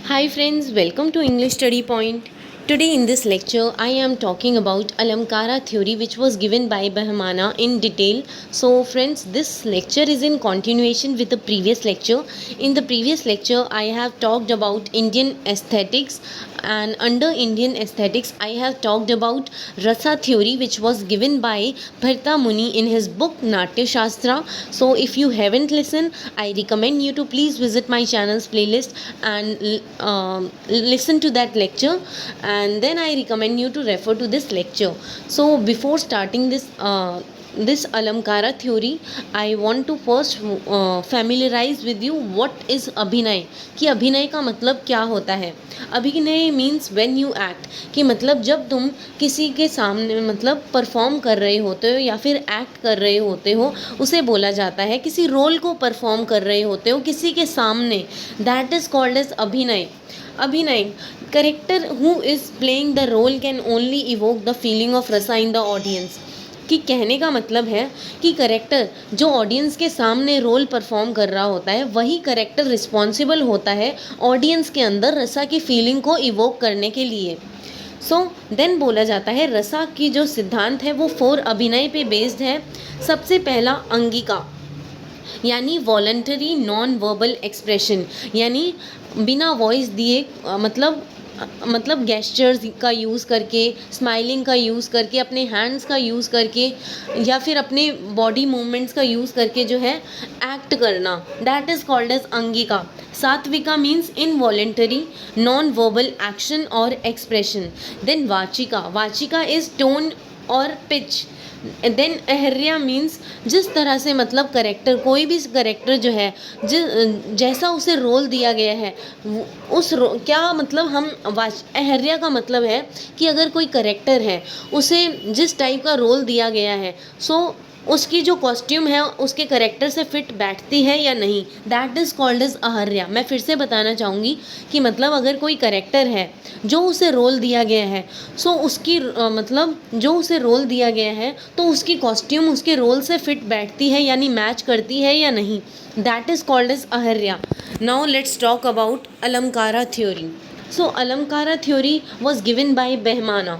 Hi friends, welcome to English Study Point. Today in this lecture I am talking about Alamkara theory which was given by Bahmana in detail. So friends, this lecture is in continuation with the previous lecture. In the previous lecture I have talked about Indian aesthetics, and under Indian aesthetics I have talked about Rasa theory which was given by Bharta Muni in his book Natya Shastra. So if you haven't listened, I recommend you to please visit my channel's playlist and listen to that lecture, and then I recommend you to refer to this lecture. So before starting this Alamkara theory, I want to first familiarize with you what is अभिनय, कि अभिनय का मतलब क्या होता है. अभिनय means when you act, कि मतलब जब तुम किसी के सामने मतलब परफॉर्म कर रहे होते हो या फिर एक्ट कर रहे होते हो, उसे बोला जाता है. किसी रोल को परफॉर्म कर रहे होते हो किसी के सामने, that is called as abhinaya. Abhinaya, character who is playing the role can only evoke the feeling of rasa in the audience. कि कहने का मतलब है कि करेक्टर जो ऑडियंस के सामने रोल परफॉर्म कर रहा होता है, वही करेक्टर रिस्पॉन्सिबल होता है ऑडियंस के अंदर रसा की फीलिंग को इवोक करने के लिए. सो देन बोला जाता है रसा की जो सिद्धांत है वो 4 अभिनय पे बेस्ड है. सबसे पहला अंगिका, यानी वॉलंटरी नॉन वर्बल एक्सप्रेशन, यानी बिना वॉइस दिए मतलब गेस्चर्स का यूज़ करके, स्माइलिंग का यूज़ करके, अपने हैंड्स का यूज़ करके या फिर अपने बॉडी मूवमेंट्स का यूज़ करके जो है एक्ट करना, that is called as Angika. Sattvika means involuntary non verbal action और expression. Then Vachika, Vachika is tone और पिच. देन अहर्या मीन्स जिस तरह से मतलब करेक्टर, कोई भी करेक्टर जो है जैसा उसे रोल दिया गया है क्या मतलब हम अहर्या का मतलब है कि अगर कोई करेक्टर है उसे जिस टाइप का रोल दिया गया है, सो उसकी जो कॉस्ट्यूम है उसके करेक्टर से फिट बैठती है या नहीं, दैट इज़ कॉल्ड एज अहर्या. मैं फिर से बताना चाहूँगी कि मतलब अगर कोई करेक्टर है जो उसे रोल दिया गया है, सो उसकी मतलब जो उसे रोल दिया गया है तो उसकी कॉस्ट्यूम उसके रोल से फिट बैठती है यानी मैच करती है या नहीं, that is called as Aharya. Now let's talk about Alankara theory. So Alankara theory was given by behmana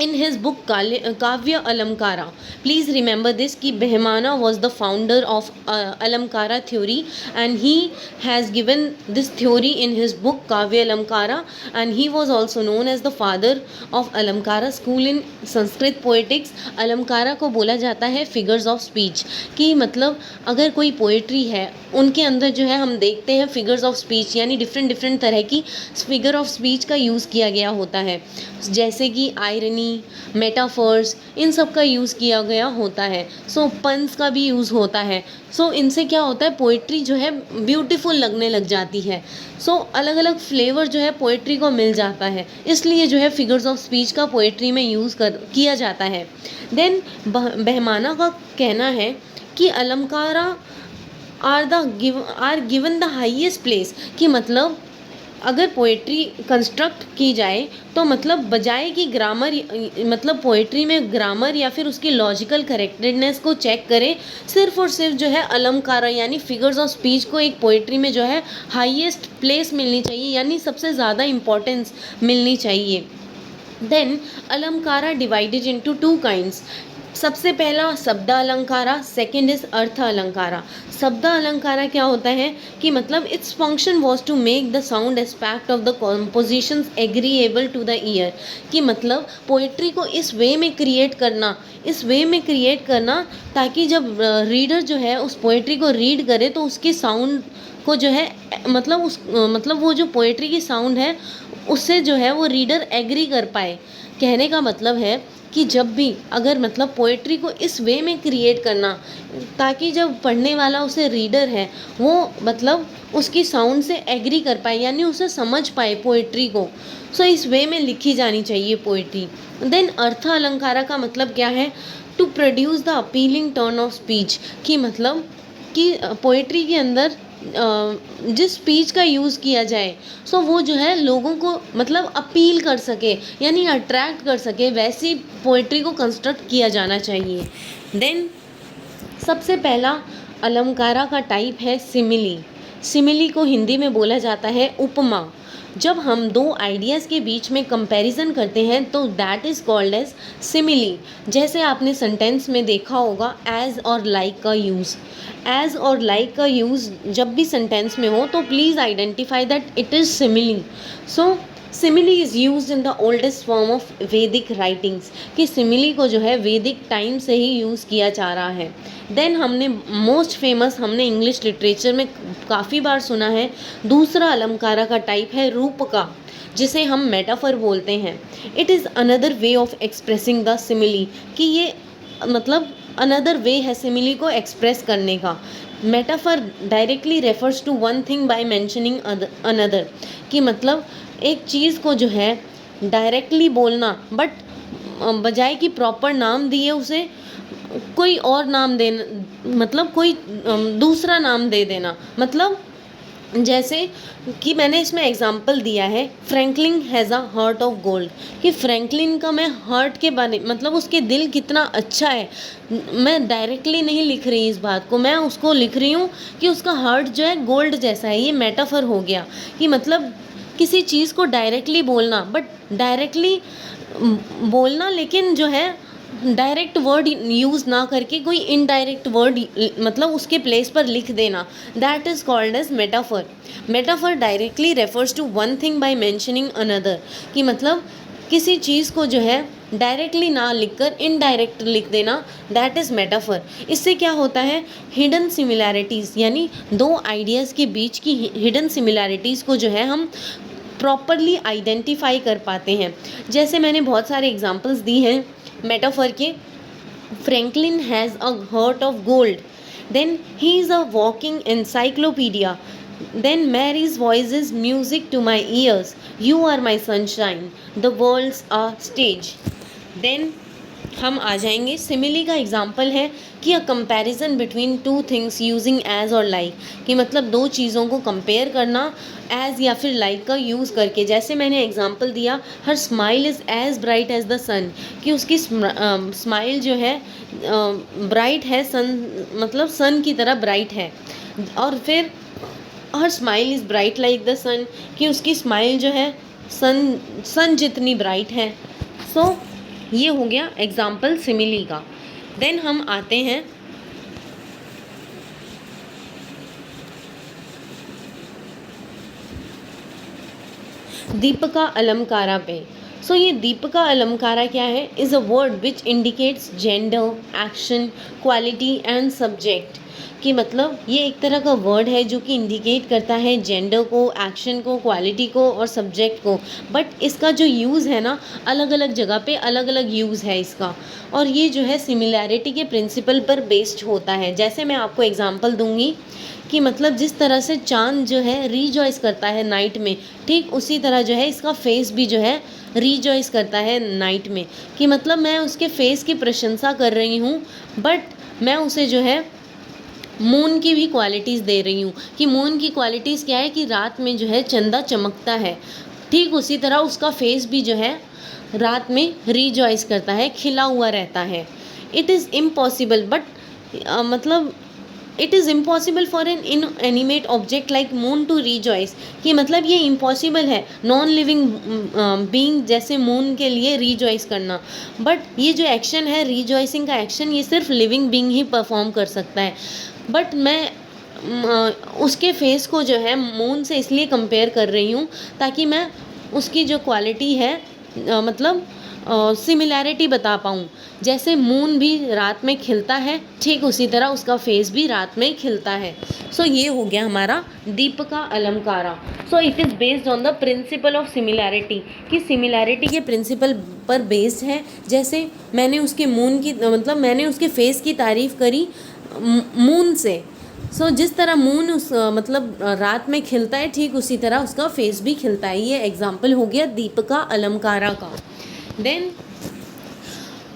in his book Kavya Alamkara. Please remember this कि behmana was the founder of Alamkara theory, and he has given this theory in his book Kavya Alamkara, and he was also known as the father of Alamkara school in Sanskrit poetics. Alamkara को बोला जाता है figures of speech, कि मतलब अगर कोई poetry है उनके अंदर जो है हम देखते हैं फिगर्स ऑफ स्पीच, यानी डिफरेंट तरह की फिगर ऑफ स्पीच का यूज़ किया गया होता है, जैसे कि आयरनी, मेटाफर्स, इन सब का यूज़ किया गया होता है. सो पंस का भी यूज़ होता है. सो इनसे क्या होता है, पोइट्री जो है ब्यूटीफुल लगने लग जाती है. सो अलग अलग फ्लेवर जो है पोइट्री को मिल जाता है, इसलिए जो है फिगर्स ऑफ स्पीच का पोइट्री में यूज़ किया जाता है. देन behmana का कहना है कि Alankara are given the highest place, कि मतलब अगर पोएट्री कंस्ट्रक्ट की जाए तो मतलब बजाय कि ग्रामर मतलब पोएट्री में ग्रामर या फिर उसकी लॉजिकल करेक्टेडनेस को चेक करें, सिर्फ और सिर्फ जो है अलंकारा यानी फिगर्स ऑफ स्पीच को एक पोएट्री में जो है हाईएस्ट प्लेस मिलनी चाहिए, यानी सबसे ज़्यादा इम्पोर्टेंस मिलनी चाहिए. Then Alankara divided into 2 kinds. सबसे पहला शब्द अलंकारा, सेकेंड इज अर्थ अलंकारा. शब्द अलंकारा क्या होता है कि मतलब its function was to make the sound aspect of the compositions agreeable to the ear, कि मतलब पोइट्री को इस वे में क्रिएट करना ताकि जब रीडर जो है उस पोइट्री को रीड करे तो उसके साउंड को जो है मतलब वो जो पोइट्री की साउंड है उससे जो है वो रीडर एग्री कर पाए. कहने का मतलब है कि जब भी अगर मतलब पोइट्री को इस वे में क्रिएट करना ताकि जब पढ़ने वाला उसे रीडर है वो मतलब उसकी साउंड से एग्री कर पाए, यानी उसे समझ पाए पोइट्री को. सो इस वे में लिखी जानी चाहिए पोइट्री. देन अर्थ अलंकारा का मतलब क्या है, to produce the appealing turn of speech, कि मतलब कि पोइट्री के अंदर जिस स्पीच का यूज़ किया जाए सो वो जो है लोगों को मतलब अपील कर सके यानी अट्रैक्ट कर सके, वैसी पोइट्री को कंस्ट्रक्ट किया जाना चाहिए. देन सबसे पहला अलंकारा का टाइप है सिमिली. सिमिली को हिंदी में बोला जाता है उपमा. जब हम दो आइडियाज़ के बीच में कंपैरिजन करते हैं तो that is called as simile. जैसे आपने सेंटेंस में देखा होगा एज और लाइक का यूज़। एज और लाइक का यूज़ जब भी सेंटेंस में हो तो please identify that it is simile. So simile is use in the oldest form of वैदिक राइटिंग्स, कि सिमिली को जो है वैदिक टाइम से ही यूज़ किया जा रहा है। देन हमने मोस्ट फेमस हमने इंग्लिश लिटरेचर में काफ़ी बार सुना है, दूसरा अलंकारा का टाइप है रूपका, जिसे हम मेटाफर बोलते हैं। It is another way of expressing the simile, कि ये मतलब अनदर वे है सिमिली को एक्सप्रेस करने का। Metaphor directly refers to one thing by mentioning another, कि मतलब एक चीज़ को जो है डायरेक्टली बोलना, बट बजाय कि प्रॉपर नाम दिए उसे कोई और नाम देना, मतलब कोई दूसरा नाम दे देना। मतलब जैसे कि मैंने इसमें एग्जांपल दिया है, Franklin has a heart of gold, कि फ्रैंकलिन का मैं हार्ट के बारे मतलब उसके दिल कितना अच्छा है, मैं डायरेक्टली नहीं लिख रही इस बात को, मैं उसको लिख रही हूँ कि उसका हार्ट जो है गोल्ड जैसा है। ये मेटाफर हो गया कि मतलब किसी चीज़ को डायरेक्टली बोलना, बट डायरेक्टली बोलना लेकिन जो है डायरेक्ट वर्ड यूज़ ना करके कोई इनडायरेक्ट वर्ड मतलब उसके प्लेस पर लिख देना, that is called as metaphor. Metaphor directly refers to one thing by mentioning another, कि मतलब किसी चीज़ को जो है डायरेक्टली ना लिखकर इनडायरेक्ट लिख देना, दैट इज़ मेटाफर। इससे क्या होता है, हिडन सिमिलैरिटीज़, यानी दो आइडियाज़ के बीच की हिडन सिमिलैरिटीज़ को जो है हम प्रॉपरली आइडेंटिफाई कर पाते हैं। जैसे मैंने बहुत सारे एग्जांपल्स दी हैं मेटाफर के। Franklin has a heart of gold, then he is a walking encyclopedia, then Mary's voice is music to my ears, you are my sunshine, the world's a stage. Then हम आ जाएंगे, simile का example है कि a comparison between two things using as और like, कि मतलब दो चीज़ों को कंपेयर करना एज या फिर लाइक का यूज़ करके। जैसे मैंने एग्जांपल दिया, her smile is as bright as the sun, कि उसकी स्माइल जो है ब्राइट है, सन मतलब सन की तरह ब्राइट है। और फिर her smile is bright like the sun, कि उसकी स्माइल जो है सन जितनी ब्राइट है। सो ये हो गया एग्जाम्पल सिमिली का। देन हम आते हैं दीपिका अलंकारा पे। सो ये दीपिका अलंकारा क्या है, is a word which indicates gender, action, quality and subject, कि मतलब ये एक तरह का वर्ड है जो कि इंडिकेट करता है जेंडर को, एक्शन को, क्वालिटी को और सब्जेक्ट को। बट इसका जो यूज़ है ना, अलग अलग जगह पे अलग अलग यूज़ है इसका, और ये जो है सिमिलैरिटी के प्रिंसिपल पर बेस्ड होता है। जैसे मैं आपको एग्जांपल दूंगी कि मतलब जिस तरह से चांद जो है रीजॉइस करता है नाइट में, ठीक उसी तरह जो है इसका फेस भी जो है रीजॉइस करता है नाइट में, कि मतलब मैं उसके फेस की प्रशंसा कर रही हूँ, बट मैं उसे जो है मून की भी क्वालिटीज़ दे रही हूँ, कि मून की क्वालिटीज़ क्या है कि रात में जो है चंदा चमकता है, ठीक उसी तरह उसका फेस भी जो है रात में रीजॉइस करता है, खिला हुआ रहता है। इट इज़ इम्पॉसिबल बट मतलब it is impossible for an inanimate object like moon to rejoice, कि मतलब ये इम्पॉसिबल है नॉन लिविंग बीइंग जैसे मून के लिए रीजॉइस करना। बट ये जो एक्शन है रीजॉइसिंग का एक्शन, ये सिर्फ लिविंग बीइंग ही परफॉर्म कर सकता है। बट मैं उसके फेस को जो है मून से इसलिए कंपेयर कर रही हूँ ताकि मैं उसकी जो क्वालिटी है मतलब सिमिलैरिटी बता पाऊँ। जैसे मून भी रात में खिलता है, ठीक उसी तरह उसका फेस भी रात में खिलता है। सो ये हो गया हमारा Dipika Alankara. So it is based on the principle of similarity, कि सिमिलैरिटी के प्रिंसिपल पर बेस्ड है। जैसे मैंने उसके मून की मतलब मैंने उसके फेस की तारीफ़ करी मून से। सो जिस तरह मून उस मतलब रात में खिलता है, ठीक उसी तरह उसका फेस भी खिलता है। ये एग्जाम्पल हो गया दीपिका अलंकारा का। Then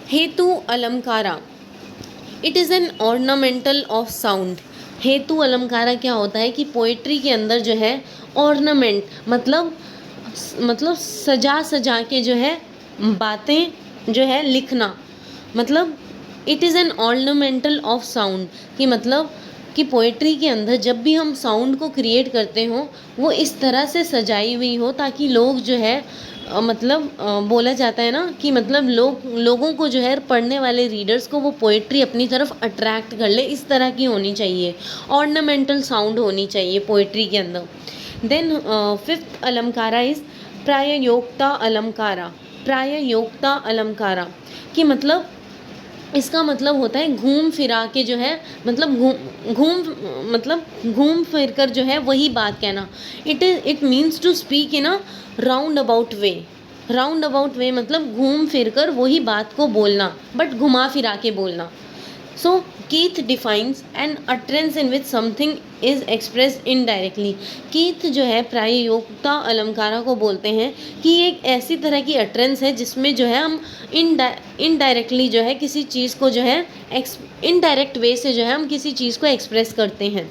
Hetu Alankara, it is an ornamental of sound. Hetu Alankara क्या होता है कि पोइट्री के अंदर जो है ऑर्नामेंट मतलब सजा सजा के जो है बातें जो है लिखना, मतलब it is an ornamental of sound, कि मतलब कि पोएट्री के अंदर जब भी हम साउंड को क्रिएट करते हो वो इस तरह से सजाई हुई हो ताकि लोग जो है बोला जाता है ना कि मतलब लोगों को जो है पढ़ने वाले रीडर्स को वो पोएट्री अपनी तरफ अट्रैक्ट कर ले, इस तरह की होनी चाहिए। ऑर्नामेंटल साउंड होनी चाहिए पोएट्री के अंदर। Then fifth Alankara is Prayokta Alankara. Prayokta Alankara कि मतलब इसका मतलब होता है घूम फिरा के जो है घूम फिर कर जो है वही बात कहना। It means to speak in a roundabout way. Roundabout way मतलब घूम फिर कर वही बात को बोलना, बट घुमा फिरा के बोलना। So Keith defines an utterance in which something is expressed indirectly. Keith जो है प्रायोक्ता अलंकारा को बोलते हैं कि एक ऐसी तरह की अटरेंस है जिसमें जो है हम इनडायरेक्टली जो है किसी चीज़ को जो है इनडायरेक्ट वे से जो है हम किसी चीज़ को एक्सप्रेस करते हैं।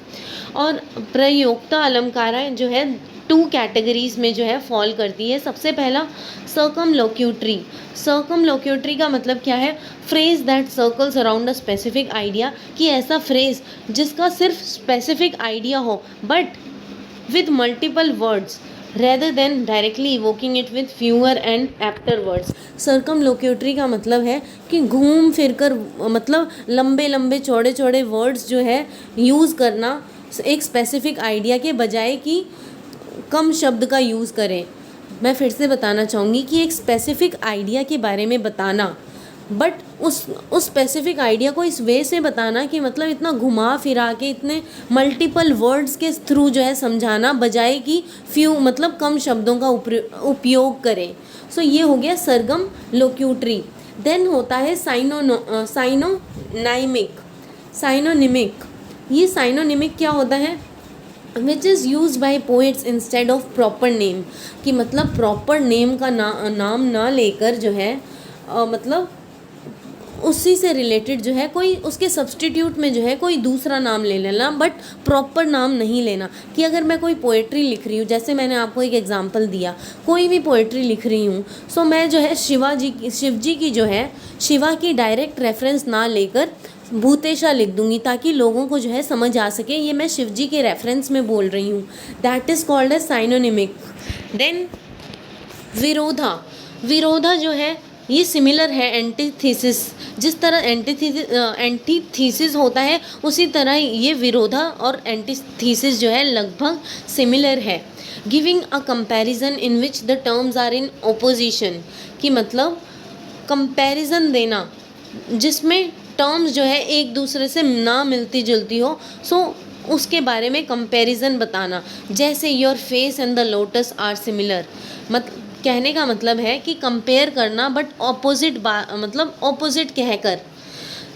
और प्रयोक्ता अलंकारा जो है 2 कैटेगरीज में जो है फॉल करती है। सबसे पहला सर्कमलोक्यूटरी। सर्कमलोक्यूटरी का मतलब क्या है? Phrase that circles around a specific idea, कि ऐसा फ्रेज जिसका सिर्फ स्पेसिफिक आइडिया हो but with multiple words rather than directly evoking it with fewer and apter words. Circumlocutory का मतलब है कि घूम फिर कर मतलब लंबे लंबे चौड़े चौड़े वर्ड्स जो है यूज़ करना एक स्पेसिफिक आइडिया के बजाय कि कम शब्द का यूज़ करें। मैं फिर से बताना चाहूँगी कि एक स्पेसिफिक आइडिया के बारे में बताना, बट उस स्पेसिफिक आइडिया को इस वे से बताना कि मतलब इतना घुमा फिरा के इतने मल्टीपल वर्ड्स के थ्रू जो है समझाना, बजाय कि मतलब कम शब्दों का उपयोग करें। सो ये हो गया सरगम लोक्यूटरी। देन होता है साइनोनिमिक। ये साइनोनिमिक क्या होता है? Which is use by poets instead of proper name, कि मतलब प्रॉपर नेम का नाम ना लेकर जो है मतलब उसी से रिलेटेड जो है कोई उसके सब्सटीट्यूट में जो है कोई दूसरा नाम ले लेना, बट प्रॉपर नाम नहीं लेना। कि अगर मैं कोई पोएट्री लिख रही हूँ, जैसे मैंने आपको एक एग्जांपल दिया, कोई भी पोएट्री लिख रही हूँ, सो मैं जो है शिव जी की जो है शिवा की डायरेक्ट रेफरेंस ना लेकर भूतेशा लिख दूंगी ताकि लोगों को जो है समझ आ सके ये मैं शिव जी के रेफरेंस में बोल रही हूँ। That is called as synonymic. Then Virodha जो है ये सिमिलर है एंटीथीसिस। जिस तरह एंटीथीसिस होता है उसी तरह ये विरोधा और एंटीथीसिस जो है लगभग सिमिलर है। Giving a comparison in which the terms are in opposition, कि मतलब कंपैरिजन देना जिसमें टर्म्स जो है एक दूसरे से ना मिलती जुलती हो, सो उसके बारे में कंपैरिजन बताना। जैसे your face and the lotus are similar, कहने का मतलब है कि कंपेयर करना बट ऑपोजिट कहकर।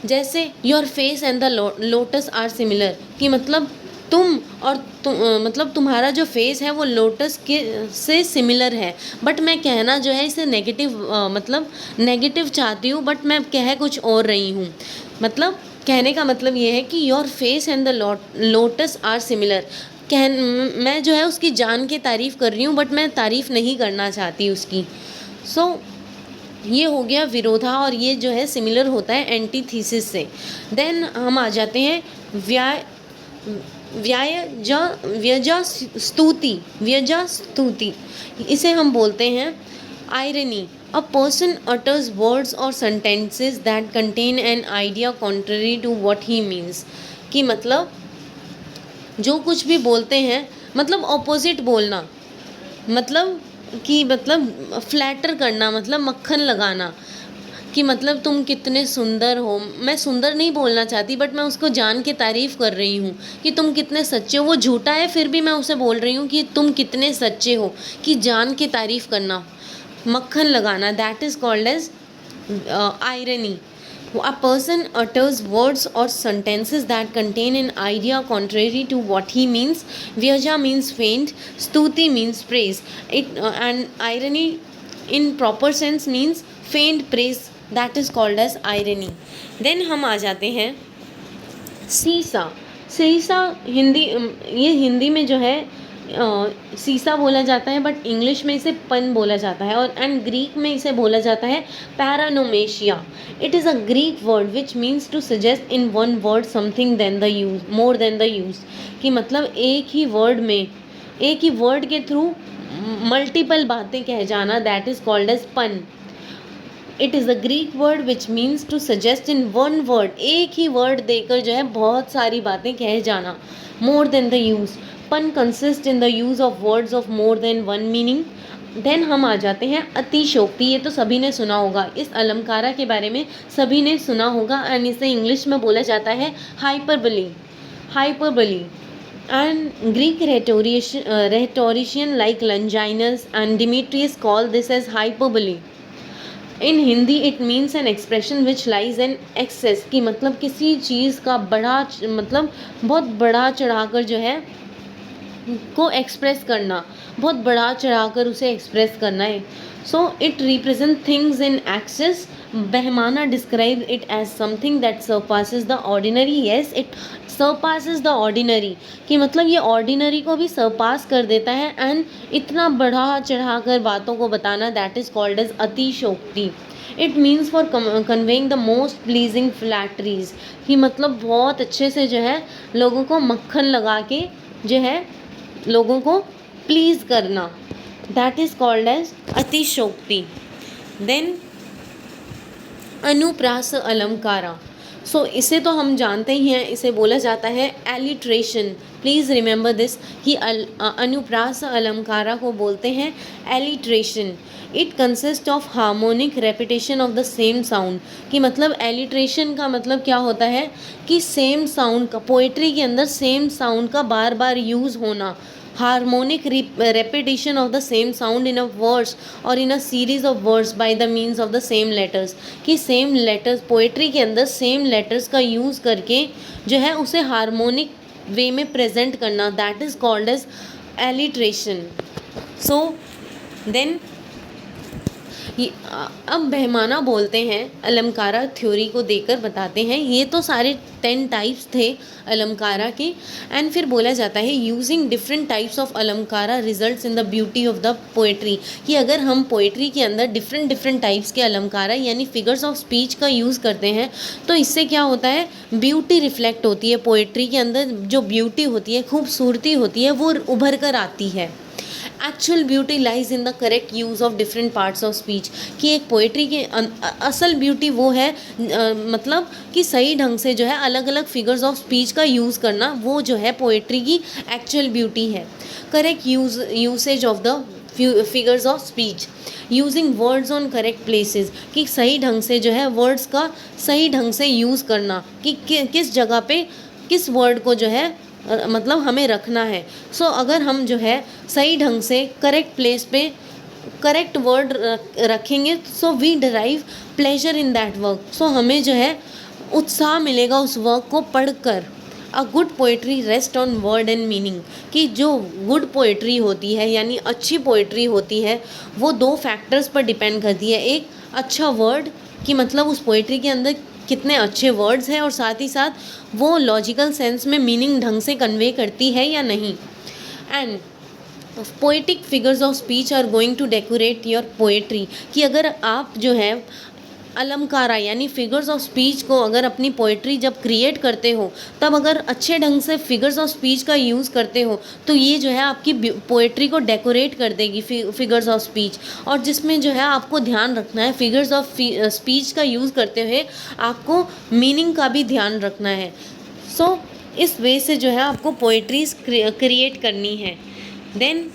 जैसे your face and the lotus are similar, कि मतलब तुम्हारा जो फेस है वो लोटस के से सिमिलर है, बट मैं कहना जो है इसे नेगेटिव चाहती हूँ, बट मैं कह कुछ और रही हूँ। कहने का मतलब ये है कि your face and the lotus are similar. मैं जो है उसकी जान के तारीफ़ कर रही हूँ, बट मैं तारीफ़ नहीं करना चाहती उसकी। सो ये हो गया विरोधा, और ये जो है सिमिलर होता है एंटीथीसिस से। देन हम आ जाते हैं व्यजा स्तुति। इसे हम बोलते हैं irony. A person utters words और sentences that contain an idea contrary to what he means, कि मतलब जो कुछ भी बोलते हैं ऑपोजिट बोलना, फ्लैटर करना, मक्खन लगाना, कि तुम कितने सुंदर हो। मैं सुंदर नहीं बोलना चाहती, बट मैं उसको जान के तारीफ़ कर रही हूँ कि तुम कितने सच्चे हो। वो झूठा है फिर भी मैं उसे बोल रही हूँ कि तुम कितने सच्चे हो, कि जान के तारीफ़ करना, मक्खन लगाना। That is called as irony. A person utters words or sentences that contain an idea contrary to what he means. Vyaja means feint, stuti means praise. And irony in proper sense means feigned praise. That is called as irony. Then हम आ जाते हैं सीसा। सीसा ये हिंदी में जो है सीसा बोला जाता है, बट इंग्लिश में इसे पन बोला जाता है, और एंड ग्रीक में इसे बोला जाता है paronomasia. It is a Greek word which means to suggest in one word something then the use more than the use, कि मतलब एक ही वर्ड में, एक ही वर्ड के थ्रू मल्टीपल बातें कह जाना, that is called as pun. It is a Greek word which means to suggest in one word, एक ही वर्ड देकर जो है बहुत सारी बातें कह जाना, more than the use. Pun consist in the use of words of more than one meaning. Then हम आ जाते हैं अतिशोक्ति। ये तो सभी ने सुना होगा, इस अलंकारा के बारे में सभी ने सुना होगा, एंड इसे इंग्लिश में बोला जाता है hyperbole. Hyperbole and Greek rhetorician like Longinus and Demetrius call this as hyperbole. In Hindi it means an expression which lies an excess, की मतलब किसी चीज़ का बड़ा, मतलब बहुत बड़ा चढ़ाकर जो है को एक्सप्रेस करना, बहुत बड़ा चढ़ाकर उसे एक्सप्रेस करना है। So it represent things in excess. Bhamaha describe it as something that surpasses the ordinary. Yes, it surpasses the ordinary, कि मतलब ये ऑर्डिनरी को भी सरपास कर देता है, एंड इतना बढ़ा चढ़ाकर बातों को बताना, that is called as atishayokti. It means for conveying the most pleasing flatteries, कि मतलब बहुत अच्छे से जो है लोगों को मक्खन लगा के जो है लोगों को प्लीज करना, that is called as atishayokti. Then anupras alankara. सो इसे तो हम जानते ही हैं, इसे बोला जाता है एलिट्रेशन। प्लीज़ रिमेंबर दिस, कि अनुप्रास अलंकारा को बोलते हैं alliteration. It consist of harmonic repetition of the same sound, कि मतलब एलिट्रेशन का मतलब क्या होता है कि सेम साउंड का, पोइट्री के अंदर सेम साउंड का बार बार यूज़ होना, harmonic repetition of the same sound in a verse or in a series of words by the means of the same letters, कि सेम लेटर्स, पोएट्री के अंदर same letters का use करके जो है उसे हार्मोनिक वे में प्रेजेंट करना, that is called as alliteration. So then अब बहमाना बोलते हैं, अलंकारा थ्योरी को देकर बताते हैं। ये तो सारे 10 टाइप्स थे अलंकारा के, एंड फिर बोला जाता है using different types of alankara results in the beauty of the poetry, कि अगर हम पोएट्री के अंदर डिफरेंट टाइप्स के अलंकारा यानी फिगर्स ऑफ स्पीच का यूज़ करते हैं, तो इससे क्या होता है, ब्यूटी रिफ्लेक्ट होती है, पोएट्री के अंदर जो ब्यूटी होती है, खूबसूरती होती है, वो उभर कर आती है। Actual beauty lies in the correct use of different parts of speech, कि एक पोइट्री के असल ब्यूटी वो है, मतलब कि सही ढंग से जो है अलग अलग फिगर्स ऑफ स्पीच का यूज़ करना, वो जो है पोइट्री की एक्चुअल ब्यूटी है। Correct usage of the figures of speech, using words on correct places, कि सही ढंग से जो है वर्ड्स का सही ढंग से यूज़ करना, कि किस जगह पे किस वर्ड को जो है मतलब हमें रखना है। सो अगर हम जो है सही ढंग से करेक्ट प्लेस पे करेक्ट वर्ड रखेंगे, so we derive pleasure in that work, so हमें जो है उत्साह मिलेगा उस वर्क को पढ़कर। A good poetry rest on word and meaning, कि जो गुड पोइट्री होती है यानी अच्छी पोइट्री होती है, वो 2 फैक्टर्स पर डिपेंड करती है। एक, अच्छा वर्ड, कि मतलब उस पोइट्री के अंदर कितने अच्छे वर्ड्स हैं, और साथ ही साथ वो लॉजिकल सेंस में मीनिंग ढंग से कन्वे करती है या नहीं। And poetic figures of speech are going to decorate your poetry, कि अगर आप जो है अलंकारा यानी फिगर्स ऑफ स्पीच को अगर अपनी पोएट्री जब क्रिएट करते हो, तब अगर अच्छे ढंग से फिगर्स ऑफ स्पीच का यूज़ करते हो, तो ये जो है आपकी पोएट्री को डेकोरेट कर देगी फिगर्स ऑफ स्पीच। और जिसमें जो है आपको ध्यान रखना है, फिगर्स ऑफ स्पीच का यूज़ करते हुए आपको मीनिंग का भी ध्यान रखना है। सो इस वे से जो है आपको पोएट्रीज क्रिएट करनी है। Then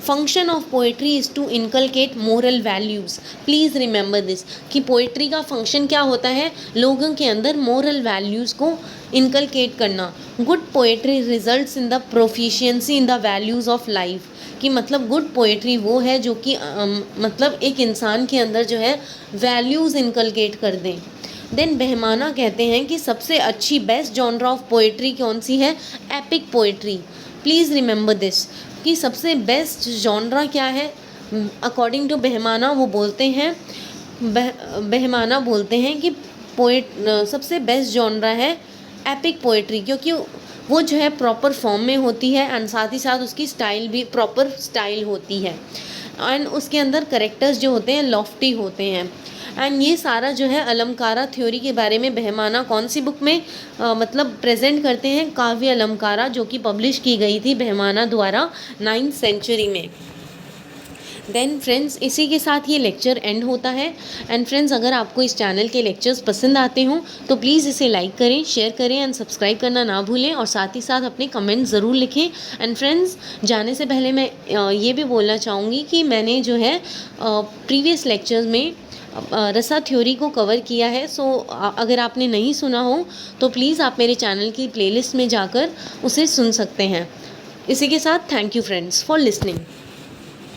function of poetry is to inculcate moral values. Please remember this, कि पोएट्री का फंक्शन क्या होता है, लोगों के अंदर मोरल वैल्यूज़ को इनकलकेट करना। Good poetry results in the proficiency in the values of life, कि मतलब गुड पोएट्री वो है जो कि मतलब एक इंसान के अंदर जो है वैल्यूज़ इनकलकेट कर दें। देन बहमाना कहते हैं कि सबसे अच्छी बेस्ट जॉनरा ऑफ पोएट्री कौन सी है, epic poetry. Please remember this, कि सबसे बेस्ट जॉनरा क्या है अकॉर्डिंग टू बहमाना, वो बोलते हैं बहमाना बोलते हैं कि सबसे बेस्ट जॉनरा है एपिक पोएट्री, क्योंकि वो जो है प्रॉपर फॉर्म में होती है एंड साथ ही साथ उसकी स्टाइल भी प्रॉपर स्टाइल होती है एंड उसके अंदर करेक्टर्स जो होते हैं लॉफ्टी होते हैं। एंड ये सारा जो है अलंकारा थ्योरी के बारे में बहमाना कौन सी बुक में मतलब प्रेजेंट करते हैं, काव्य अलंकारा, जो कि पब्लिश की गई थी बहमाना द्वारा 9th सेंचुरी में। देन फ्रेंड्स, इसी के साथ ये लेक्चर एंड होता है। एंड फ्रेंड्स, अगर आपको इस चैनल के लेक्चर्स पसंद आते हों तो प्लीज़ इसे लाइक करें, शेयर करें एंड सब्सक्राइब करना ना भूलें और साथ ही साथ अपने कमेंट ज़रूर लिखें। एंड फ्रेंड्स, जाने से पहले मैं ये भी बोलना चाहूँगी कि मैंने जो है प्रीवियस लेक्चर्स में रसा थ्योरी को कवर किया है। सो अगर आपने नहीं सुना हो तो प्लीज़ आप मेरे चैनल की प्लेलिस्ट में जाकर उसे सुन सकते हैं। इसी के साथ thank you friends for listening.